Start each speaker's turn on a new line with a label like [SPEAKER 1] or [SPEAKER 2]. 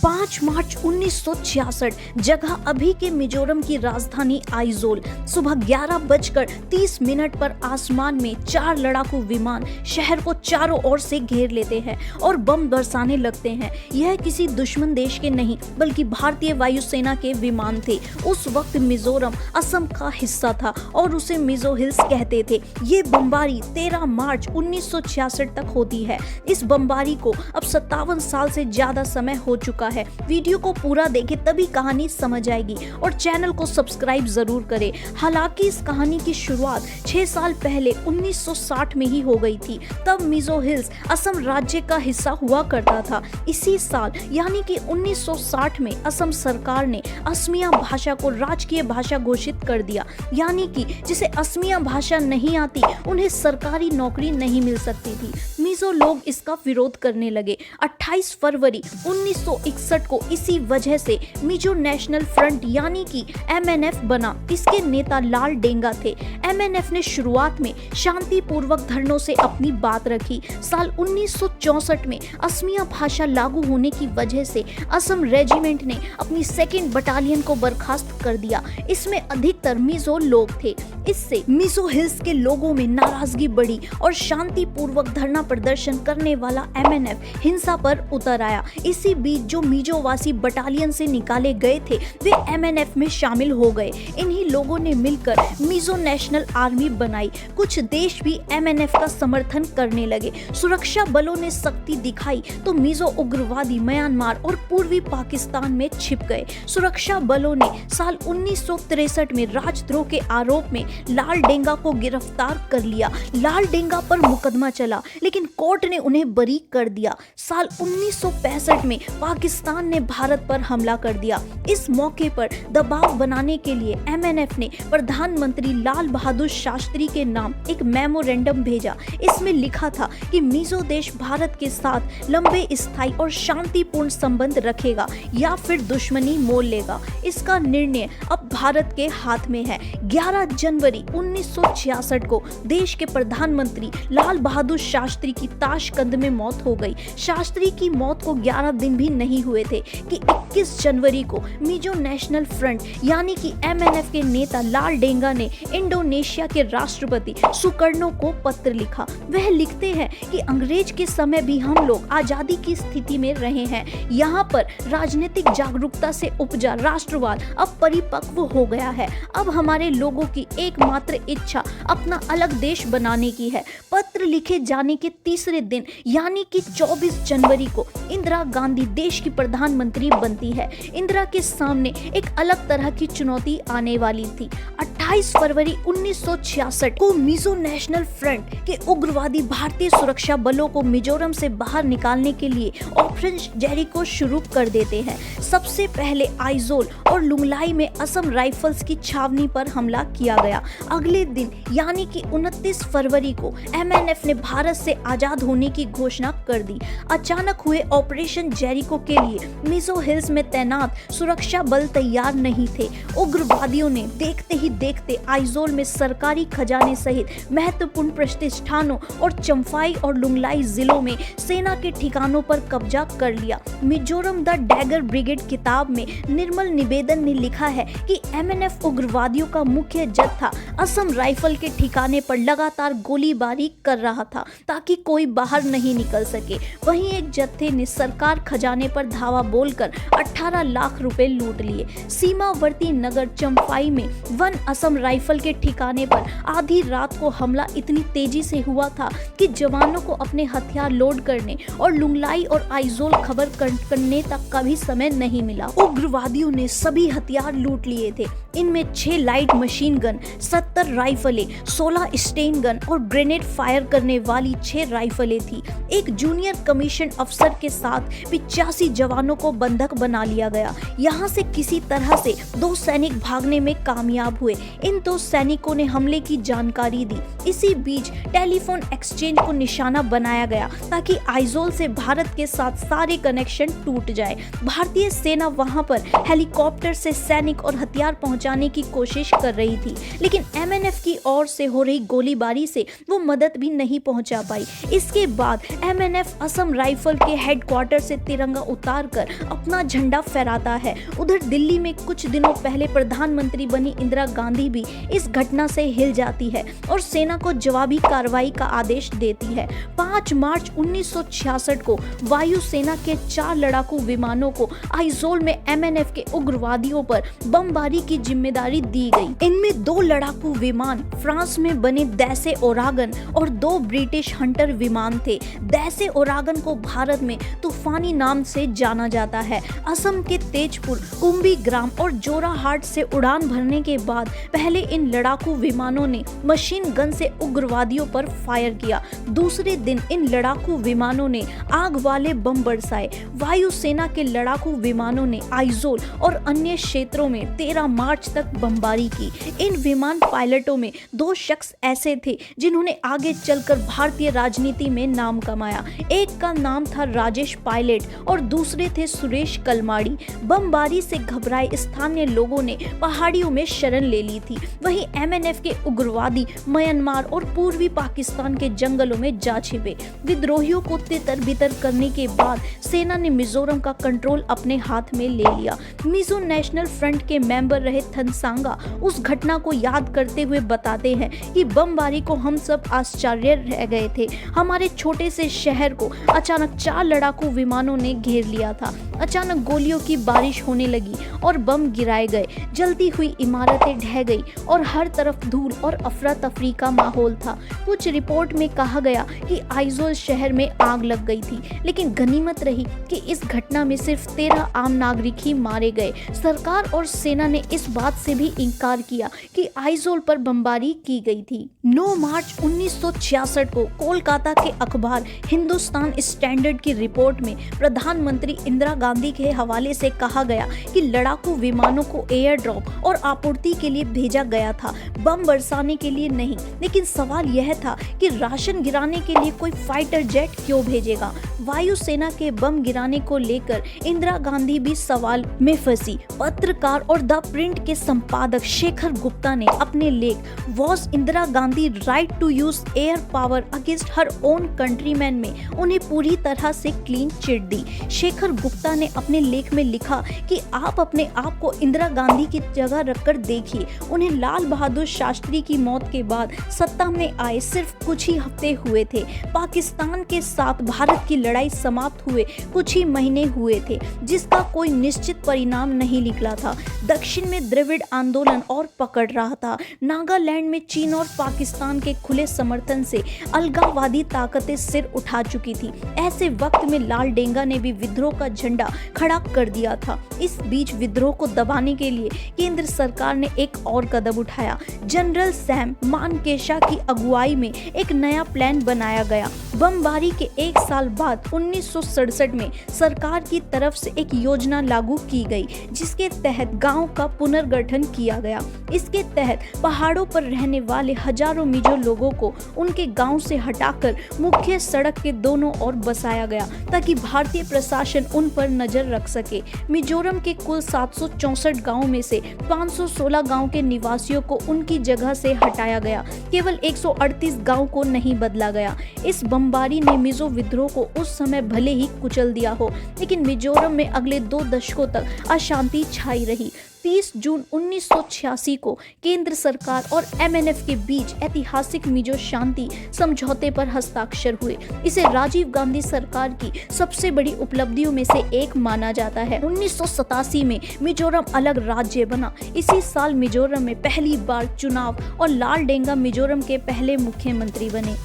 [SPEAKER 1] 5 मार्च 1966, जगह अभी के मिजोरम की राजधानी आइजोल। सुबह 11:30 पर आसमान में 4 लड़ाकू विमान शहर को चारों ओर से घेर लेते हैं और बम बरसाने लगते हैं। यह किसी दुश्मन देश के नहीं बल्कि भारतीय वायुसेना के विमान थे। उस वक्त मिजोरम असम का हिस्सा था और उसे मिजो हिल्स कहते थे। ये बमबारी 13 मार्च 1966 तक होती है। इस बमबारी को अब 57 साल से ज्यादा समय हो चुका है। वीडियो को पूरा देखें तभी कहानी समझ आएगी और चैनल को सब्सक्राइब जरूर करें। हालांकि इस कहानी की शुरुआत 6 साल पहले 1960 में ही हो गई थी। तब मिजो हिल्स असम राज्य का हिस्सा हुआ करता था। इसी साल यानी कि 1960 में असम सरकार ने असमिया भाषा को राजकीय भाषा घोषित कर दिया, यानी कि जिसे असमिया भाषा नहीं आती उन्हें सरकारी नौकरी नहीं मिल सकती थी। मिजो लोग इसका विरोध करने लगे। 28 फरवरी 1961 को इसी वजह से मिजो नेशनल फ्रंट यानी कि MNF बना। इसके नेता लाल डेंगा थे। MNF ने शुरुआत में शांतिपूर्वक धरनों से अपनी बात रखी। साल 1964 में असमिया भाषा लागू होने की वजह से असम रेजिमेंट ने अपनी 2nd बटालियन को बर्खास्त कर दिया। इसमें अधिकतर मिजो लोग थे। इससे मिजो हिल्स के लोगों में नाराजगी बढ़ी और शांतिपूर्वक धरना प्रदर्शन करने वाला MNF हिंसा पर उतर आया। इसी बीच जो मिजोवासी बटालियन से निकाले गए थे वे MNF में शामिल हो गए। इन्हीं लोगों ने मिलकर मिजो नेशनल आर्मी बनाई। कुछ देश भी MNF का समर्थन करने लगे। सुरक्षा बलों ने सख्ती दिखाई तो मिजो उग्रवादी म्यांमार और पूर्वी पाकिस्तान में छिप गए। सुरक्षा बलों ने साल 1963 में राजद्रोह के आरोप में लाल डेंगा को गिरफ्तार कर लिया। लाल डेंगा पर मुकदमा चला लेकिन कोर्ट ने उन्हें बरी कर दिया। साल 1965 में पाकिस्तान ने भारत पर हमला कर दिया। इस मौके पर दबाव बनाने के लिए MNF ने प्रधानमंत्री लाल बहादुर शास्त्री के नाम एक मेमोरेंडम भेजा। इसमें लिखा था कि मिजो देश भारत के साथ लंबे स्थायी और शांतिपूर्ण संबंध रखेगा या फिर दुश्मनी मोल लेगा। इसका निर्णय अब भारत के हाथ में है। 11 जनवरी 1966 को देश के प्रधानमंत्री लाल बहादुर शास्त्री की ताशकंद में मौत हो गई। शास्त्री की मौत को 11 दिन भी नहीं हुए थे कि 21 जनवरी को मिजो नेशनल फ्रंट यानी कि MNF के नेता लाल डेंगा ने इंडोनेशिया के राष्ट्रपति सुकर्णो को पत्र लिखा। वह लिखते हैं कि अंग्रेज के समय भी हम लोग आजादी की स्थिति में रहे हैं। यहाँ पर राजनीतिक जागरूकता से उपजा राष्ट्रवाद अब परिपक्व हो गया है। अब हमारे लोगों की एकमात्र इच्छा अपना अलग देश बनाने की है। पत्र लिखे जाने के तीसरे दिन यानी कि 24 जनवरी को इंदिरा गांधी देश की प्रधानमंत्री बनती है। इंदिरा के सामने एक अलग तरह की चुनौती आने वाली थी। 28 फरवरी 1966 को मिजो नेशनल फ्रंट के उग्रवादी भारतीय सुरक्षा बलों को मिजोरम से बाहर निकालने के लिए ऑपरेशन जेरिको शुरू कर देते हैं। सबसे पहले आइजोल और लुंगलाई में असम राइफल्स की छावनी पर हमला किया गया। अगले दिन यानी कि 29 फरवरी को MNF ने भारत से आजाद होने की घोषणा कर दी। अचानक हुए ऑपरेशन जेरिको के लिए मिजो हिल्स में तैनात सुरक्षा बल तैयार नहीं थे। उग्रवादियों ने देखते ही देखते आइजोल में सरकारी खजाने सहित महत्वपूर्ण प्रतिष्ठानों और चंफाई और लुंगलाई जिलों में सेना के ठिकानों पर कब्जा कर लिया। मिजोरम द डैगर ब्रिगेड किताब में निर्मल निवेदन ने लिखा है कि MNF उग्रवादियों का मुख्य जत्था असम राइफल के ठिकाने पर लगातार गोलीबारी कर रहा था ताकि कोई बाहर नहीं निकल सके। वहीं एक जत्थे ने सरकार खजाने पर धावा बोलकर 18 लाख रुपए लूट लिए। सीमावर्ती नगर चंफाई में वन असम राइफल के ठिकाने पर आधी रात को हमला इतनी तेजी से हुआ था कि जवानों को अपने हथियार लोड करने और लुंगलाई और आइजोल खबर करने तक का भी समय नहीं मिला। उग्रवादियों ने सभी हथियार लूट लिए थे। इनमें 6 light machine gun, 70 राइफलें, 16 Sten gun और ग्रेनेड फायर करने वाली 6 राइफलें थी। एक जूनियर कमीशन अफसर के साथ 85 जवानों को बंधक बना लिया गया। यहाँ से किसी तरह से 2 सैनिक भागने में कामयाब हुए। इन 2 सैनिकों ने हमले की जानकारी दी। इसी बीच टेलीफोन एक्सचेंज को निशाना बनाया गया ताकि आइजोल से भारत के साथ सारे कनेक्शन टूट जाए। भारतीय सेना वहां पर हेलीकॉप्टर से सैनिक और हथियार पहुंचाने की कोशिश कर रही थी, लेकिन MNF की ओर से हो रही गोलीबारी से वो मदद भी नहीं पहुंचा पाई। इसके बाद MNF असम राइफल के हेडक्वार्टर से तिरंगा उतार स्वीकार कर अपना झंडा फहराता है। उधर दिल्ली में कुछ दिनों पहले प्रधानमंत्री बनी इंदिरा गांधी भी इस घटना से हिल जाती है और सेना को जवाबी कार्रवाई का आदेश देती है। 5 मार्च 1966 को वायुसेना के 4 लड़ाकू विमानों को आइजोल में MNF के उग्रवादियों पर बमबारी की जिम्मेदारी दी गई। इनमें 2 लड़ाकू विमान फ्रांस में बने दैसे ओरागन और 2 ब्रिटिश हंटर विमान थे। दैसे ओरागन को भारत में तूफानी नाम से जाना जाता है। असम के तेजपुर, कुंभीग्राम और जोराहाट से उड़ान भरने के बाद पहले इन लड़ाकू विमानों ने मशीन गन से उग्रवादियों पर फायर किया। दूसरे दिन इन लड़ाकू विमानों ने आग वाले बम बरसाए। वायुसेना के लड़ाकू विमानों ने आइजोल और अन्य क्षेत्रों में 13 मार्च तक बमबारी की। इन विमान पायलटों में 2 शख्स ऐसे थे जिन्होंने आगे चलकर भारतीय राजनीति में नाम कमाया। एक का नाम था राजेश पायलट और दूसरे थे सुरेश कलमाड़ी। बमबारी से घबराए स्थानीय लोगों ने पहाड़ियों में शरण ले ली थी। वहीं MNF के उग्रवादी म्यांमार और पूर्वी पाकिस्तान के जंगलों में जा छिपे। विद्रोहियों को तितर-बितर करने के बाद सेना ने मिजोरम का कंट्रोल अपने हाथ में ले लिया। मिजो नेशनल फ्रंट के मेंबर रहे थनसांगा उस घटना को याद करते हुए बताते हैं कि बमबारी को हम सब आश्चर्य रह गए थे। हमारे छोटे से शहर को अचानक 4 लड़ाकू विमानों ने घेर लिया था। अचानक गोलियों की बारिश होने लगी और बम गिराए गए। जलती हुई इमारतें ढह गई और हर तरफ धूल और अफरा तफरी का माहौल था। कुछ रिपोर्ट में कहा गया कि आइजोल शहर में आग लग गई थी, लेकिन गनीमत रही कि इस घटना में सिर्फ 13 आम नागरिक ही मारे गए। सरकार और सेना ने इस बात से भी इनकार किया कि आइजोल पर बमबारी की गई थी। 9 मार्च 1966 को कोलकाता के अखबार हिंदुस्तान स्टैंडर्ड की रिपोर्ट में प्रधानमंत्री इंदिरा गांधी के हवाले से कहा गया कि लड़ाकू विमानों को एयर ड्रॉप और आपूर्ति के लिए भेजा गया था, बम बरसाने के लिए नहीं। लेकिन सवाल यह था कि राशन गिराने के लिए कोई फाइटर जेट क्यों भेजेगा। वायुसेना के बम गिराने को लेकर इंदिरा गांधी भी सवाल में फंसी। पत्रकार और द प्रिंट के संपादक शेखर गुप्ता ने अपने लेख was Indira Gandhi right to use air power against her own countryman में उन्हें पूरी तरह से क्लीन चिट दी। शेखर गुप्ता ने अपने लेख में लिखा कि आप अपने आप को इंदिरा गांधी की जगह रखकर देखिए। उन्हें लाल बहादुर शास्त्री की मौत के बाद सत्ता में आए सिर्फ कुछ ही हफ्ते हुए थे। पाकिस्तान के साथ भारत की लड़ाई समाप्त हुए कुछ ही महीने हुए थे, जिसका कोई निश्चित परिणाम नहीं निकला था। दक्षिण में द्रविड़ आंदोलन और पकड़ रहा था। नागालैंड में चीन और पाकिस्तान के खुले समर्थन से अलगाववादी ताकतें सिर उठा चुकी थी। ऐसे वक्त में लाल डेंगा ने भी विद्रोह का झंडा खड़ा कर दिया था। इस बीच विद्रोह को दबाने के लिए केंद्र सरकार ने एक और कदम उठाया। जनरल सैम मानेकशॉ की अगुवाई में एक नया प्लान बनाया गया। बमबारी के 1 साल बाद 1967 में सरकार की तरफ से एक योजना लागू की गई, जिसके तहत गांव का पुनर्गठन किया गया। इसके तहत पहाड़ों पर रहने वाले हजारों मिजो लोगों को उनके गांव से हटाकर मुख्य सड़क के दोनों ओर बसाया गया, ताकि भारतीय प्रशासन उन पर नजर रख सके। मिजोरम के कुल 764 गांवों में से 516 गांव के निवासियों को उनकी जगह से हटाया गया। केवल 138 गांव को नहीं बदला गया। इस बमबारी ने मिजो विद्रोह को उस समय भले ही कुचल दिया हो, लेकिन मिजोरम में अगले 2 दशकों तक अशांति छाई रही। 30 जून 1986 को केंद्र सरकार और MNF के बीच ऐतिहासिक मिजो शांति समझौते पर हस्ताक्षर हुए। इसे राजीव गांधी सरकार की सबसे बड़ी उपलब्धियों में से एक माना जाता है। 1987 में मिजोरम अलग राज्य बना। इसी साल मिजोरम में पहली बार चुनाव और लाल डेंगा मिजोरम के पहले मुख्यमंत्री बने।